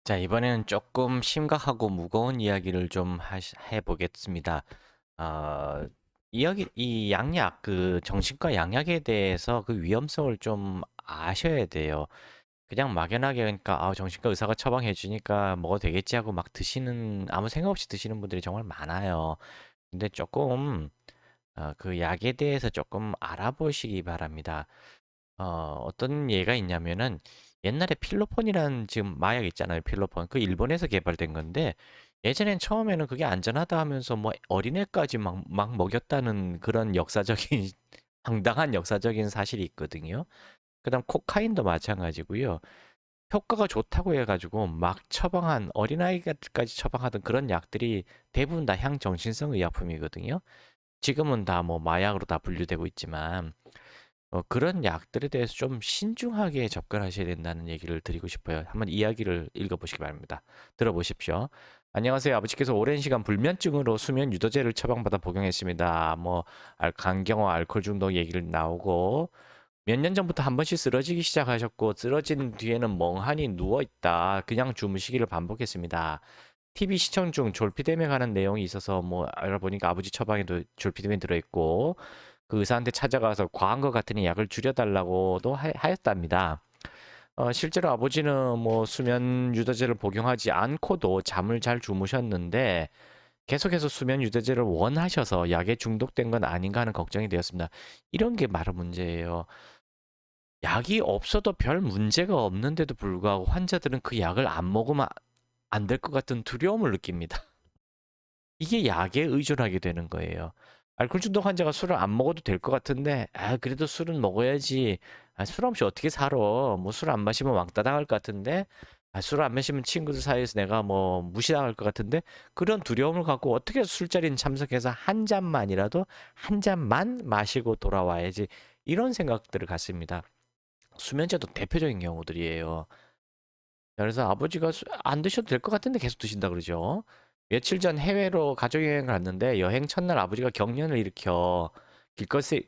자, 이번에는 조금 심각하고 무거운 이야기를 좀 해보겠습니다. 어, 이 양약, 그 정신과 양약에 대해서 그 위험성을 좀 아셔야 돼요. 그냥 막연하게, 그러니까, 정신과 의사가 처방해 주니까 먹어도 되겠지 하고 막 드시는, 아무 생각 없이 드시는 분들이 정말 많아요. 근데 조금, 그 약에 대해서 조금 알아보시기 바랍니다. 어떤 예가 있냐면은 옛날에 필로폰이라는 지금 마약 있잖아요. 필로폰. 그 일본에서 개발된 건데 예전엔 처음에는 그게 안전하다 하면서 뭐 어린애까지 막 먹였다는 그런 역사적인 황당한 역사적인 사실이 있거든요. 그다음 코카인도 마찬가지고요. 효과가 좋다고 해가지고 막 처방한 어린아이까지 처방하던 그런 약들이 대부분 다 향정신성 의약품이거든요. 지금은 다 뭐 마약으로 다 분류되고 있지만 그런 약들에 대해서 좀 신중하게 접근하셔야 된다는 얘기를 드리고 싶어요. 한번 이야기를 읽어보시기 바랍니다. 들어보십시오. 안녕하세요. 아버지께서 오랜 시간 불면증으로 수면 유도제를 처방받아 복용했습니다. 뭐 간경화 알코올 중독 얘기를 나오고 몇 년 전부터 한 번씩 쓰러지기 시작하셨고 쓰러진 뒤에는 멍하니 누워 있다. 그냥 주무시기를 반복했습니다. TV 시청 중 졸피뎀에 관한 내용이 있어서 뭐 알아보니까 아버지 처방에도 졸피뎀이 들어있고 그 의사한테 찾아가서 과한 것 같으니 약을 줄여달라고도 하였답니다. 실제로 아버지는 뭐 수면 유도제를 복용하지 않고도 잠을 잘 주무셨는데 계속해서 수면 유도제를 원하셔서 약에 중독된 건 아닌가 하는 걱정이 되었습니다. 이런 게 바로 문제예요. 약이 없어도 별 문제가 없는데도 불구하고 환자들은 그 약을 안 먹으면 안 될 것 같은 두려움을 느낍니다. 이게 약에 의존하게 되는 거예요. 알코올 중독 환자가 술을 안 먹어도 될 것 같은데, 그래도 술은 먹어야지. 술 없이 어떻게 살아? 뭐 술 안 마시면 왕따 당할 것 같은데, 술 안 마시면 친구들 사이에서 내가 뭐 무시당할 것 같은데, 그런 두려움을 갖고 어떻게 술자리는 참석해서 한 잔만이라도 한 잔만 마시고 돌아와야지. 이런 생각들을 갖습니다. 수면제도 대표적인 경우들이에요. 그래서 아버지가 안 드셔도 될 것 같은데 계속 드신다 그러죠. 며칠 전 해외로 가족여행을 갔는데 여행 첫날 아버지가 경련을 일으켜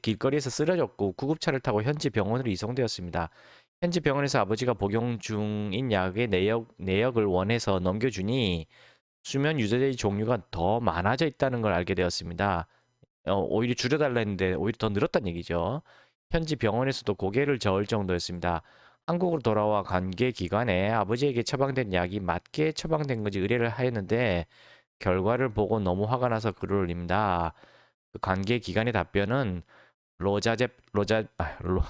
길거리에서 쓰러졌고 구급차를 타고 현지 병원으로 이송되었습니다. 현지 병원에서 아버지가 복용 중인 약의 내역을 원해서 넘겨주니 수면 유도제의 종류가 더 많아져 있다는 걸 알게 되었습니다. 오히려 줄여달라 했는데 오히려 더 늘었다는 얘기죠. 현지 병원에서도 고개를 저을 정도였습니다. 한국으로 돌아와 관계 기관에 아버지에게 처방된 약이 맞게 처방된 건지 의뢰를 하였는데 결과를 보고 너무 화가 나서 글을 올립니다. 그 관계 기관의 답변은 로자제 로자 아, 로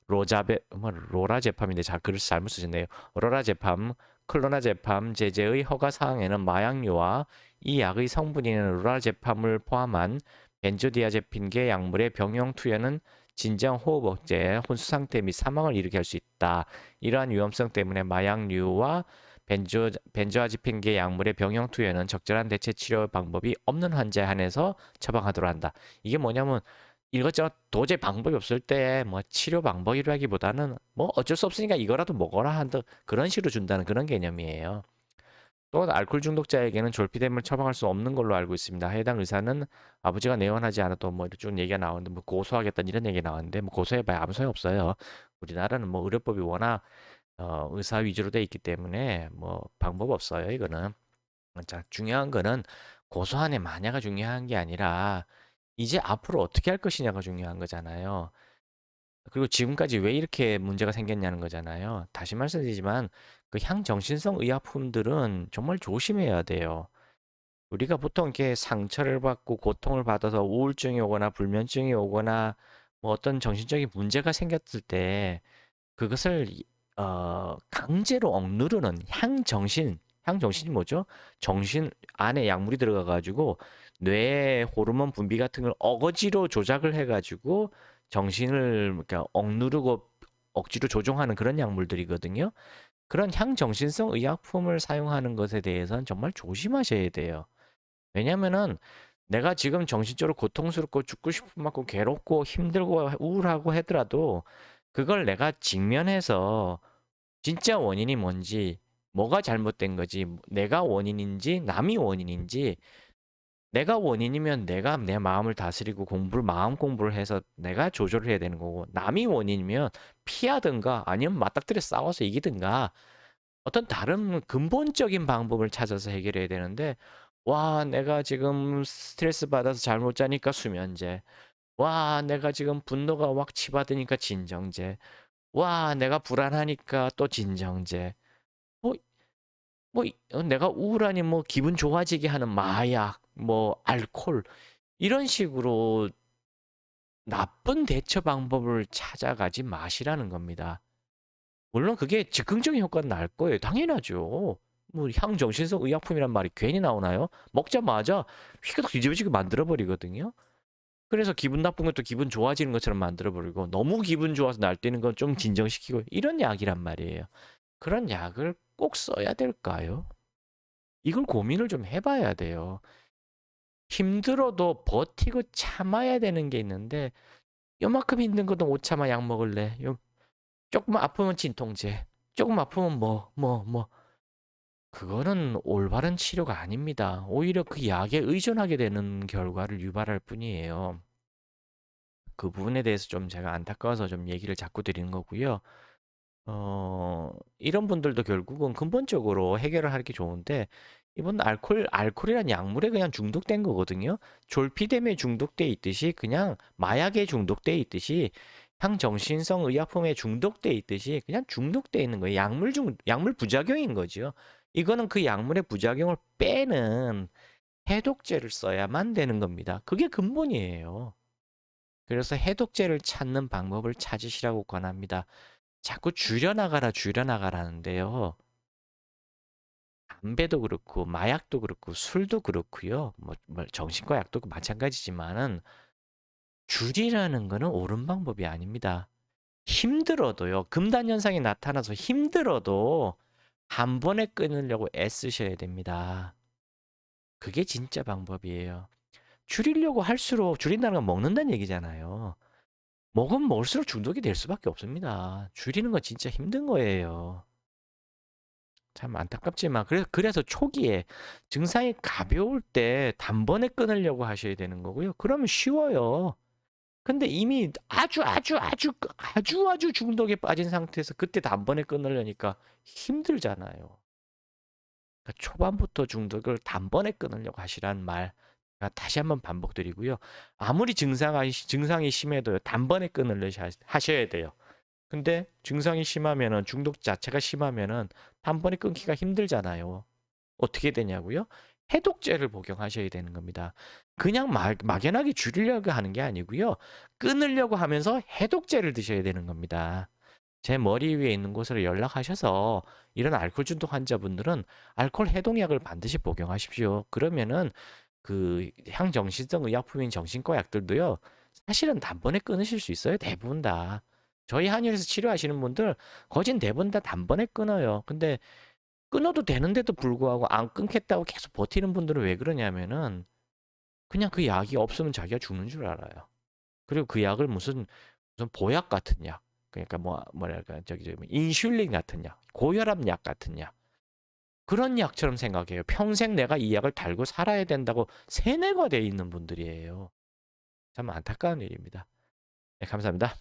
로자베 뭐 로라제팜인데 자 글을 잘못 쓰셨네요. 로라제팜, 클로나제팜 제재의 허가 사항에는 마약류와 이 약의 성분인 로라제팜을 포함한 벤조디아제핀계 약물의 병용 투여는 진정 호흡 억제, 혼수 상태 및 사망을 일으킬 수 있다. 이러한 위험성 때문에 마약류와 벤조아제핀계 약물의 병용 투여는 적절한 대체 치료 방법이 없는 환자에 한해서 처방하도록 한다. 이게 뭐냐면 이것저것 도저히 방법이 없을 때 뭐 치료 방법이라기보다는 뭐 어쩔 수 없으니까 이거라도 먹어라 한다 그런 식으로 준다는 그런 개념이에요. 또 알코올 중독자에게는 졸피뎀을 처방할 수 없는 걸로 알고 있습니다. 해당 의사는 아버지가 내원하지 않아도 뭐 이렇게 쭉 얘기가 나오는데 뭐 고소하겠다는 이런 얘기 나왔는데 뭐 고소해봐야 아무 소용 없어요. 우리나라는 뭐 의료법이 워낙 의사 위주로 돼 있기 때문에 뭐 방법 없어요. 이거는. 자, 중요한 거는 고소한의 마냐가 중요한 게 아니라 이제 앞으로 어떻게 할 것이냐가 중요한 거잖아요. 그리고 지금까지 왜 이렇게 문제가 생겼냐는 거잖아요. 다시 말씀드리지만 그 향정신성 의약품들은 정말 조심해야 돼요. 우리가 보통 이렇게 상처를 받고 고통을 받아서 우울증이 오거나 불면증이 오거나 뭐 어떤 정신적인 문제가 생겼을 때 그것을 강제로 억누르는 향정신이 뭐죠? 정신 안에 약물이 들어가 가지고 뇌의 호르몬 분비 같은 걸 어거지로 조작을 해 가지고 정신을 그러니까 억누르고 억지로 조종하는 그런 약물들이거든요. 그런 향정신성 의약품을 사용하는 것에 대해서는 정말 조심하셔야 돼요. 왜냐면은 내가 지금 정신적으로 고통스럽고 죽고 싶은 만큼 괴롭고 힘들고 우울하고 하더라도 그걸 내가 직면해서 진짜 원인이 뭔지, 뭐가 잘못된 거지, 내가 원인인지, 남이 원인인지, 내가 원인이면 내가 내 마음을 다스리고 마음 공부를 해서 내가 조절을 해야 되는 거고, 남이 원인이면 피하든가 아니면 맞닥뜨려 싸워서 이기든가, 어떤 다른 근본적인 방법을 찾아서 해결해야 되는데, 와, 내가 지금 스트레스 받아서 잠 못 자니까 수면제. 와, 내가 지금 분노가 확 치받으니까 진정제. 와, 내가 불안하니까 또 진정제. 뭐, 내가 우울하니 뭐 기분 좋아지게 하는 마약, 뭐 알코올 이런 식으로 나쁜 대처 방법을 찾아가지 마시라는 겁니다. 물론 그게 즉흥적인 효과는 날 거예요. 당연하죠. 뭐 향정신성 의약품이란 말이 괜히 나오나요? 먹자마자 휘가닥 뒤집어지게 만들어 버리거든요. 그래서 기분 나쁜 것도 기분 좋아지는 것처럼 만들어 버리고, 너무 기분 좋아서 날뛰는 건 좀 진정시키고, 이런 약이란 말이에요. 그런 약을 꼭 써야 될까요? 이걸 고민을 좀 해봐야 돼요. 힘들어도 버티고 참아야 되는 게 있는데, 요만큼 힘든 것도 못 참아 약 먹을래. 조금 아프면 진통제. 조금 아프면 뭐. 그거는 올바른 치료가 아닙니다. 오히려 그 약에 의존하게 되는 결과를 유발할 뿐이에요. 그 부분에 대해서 좀 제가 안타까워서 좀 얘기를 자꾸 드리는 거고요. 이런 분들도 결국은 근본적으로 해결을 하는 게 좋은데, 이분 알코올이란 약물에 그냥 중독된 거거든요. 졸피뎀에 중독돼 있듯이, 그냥 마약에 중독돼 있듯이, 향정신성 의약품에 중독돼 있듯이 그냥 중독돼 있는 거예요. 약물 부작용인 거죠. 이거는 그 약물의 부작용을 빼는 해독제를 써야만 되는 겁니다. 그게 근본이에요. 그래서 해독제를 찾는 방법을 찾으시라고 권합니다. 자꾸 줄여나가라는데요. 담배도 그렇고 마약도 그렇고 술도 그렇고요. 뭐 정신과 약도 마찬가지지만은, 줄이라는 거는 옳은 방법이 아닙니다. 힘들어도요. 금단 현상이 나타나서 힘들어도 한 번에 끊으려고 애쓰셔야 됩니다. 그게 진짜 방법이에요. 줄이려고 할수록, 줄인다는 건 먹는다는 얘기잖아요. 먹으면 먹을수록 중독이 될 수밖에 없습니다. 줄이는 건 진짜 힘든 거예요. 참 안타깝지만, 그래서 초기에 증상이 가벼울 때 단번에 끊으려고 하셔야 되는 거고요. 그러면 쉬워요. 근데 이미 아주 중독에 빠진 상태에서 그때 단번에 끊으려니까 힘들잖아요. 그러니까 초반부터 중독을 단번에 끊으려고 하시라는 말, 다시 한번 반복드리고요. 아무리 증상이 심해도요, 단번에 끊으려고 하셔야 돼요. 근데 증상이 심하면은, 중독 자체가 심하면은 단번에 끊기가 힘들잖아요. 어떻게 되냐고요? 해독제를 복용하셔야 되는 겁니다. 그냥 막연하게 줄이려고 하는 게 아니고요. 끊으려고 하면서 해독제를 드셔야 되는 겁니다. 제 머리 위에 있는 곳으로 연락하셔서, 이런 알코올 중독 환자분들은 알코올 해독약을 반드시 복용하십시오. 그러면은 그 향정신성 의약품인 정신과 약들도요, 사실은 단번에 끊으실 수 있어요. 대부분 다. 저희 한의원에서 치료하시는 분들 거진 대부분 다 단번에 끊어요. 근데 끊어도 되는데도 불구하고 안 끊겠다고 계속 버티는 분들은 왜 그러냐면은, 그냥 그 약이 없으면 자기가 죽는 줄 알아요. 그리고 그 약을 무슨 보약 같은 약, 그러니까 뭐랄까, 인슐린 같은 약, 고혈압 약 같은 약, 그런 약처럼 생각해요. 평생 내가 이 약을 달고 살아야 된다고 세뇌가 돼 있는 분들이에요. 참 안타까운 일입니다. 네, 감사합니다.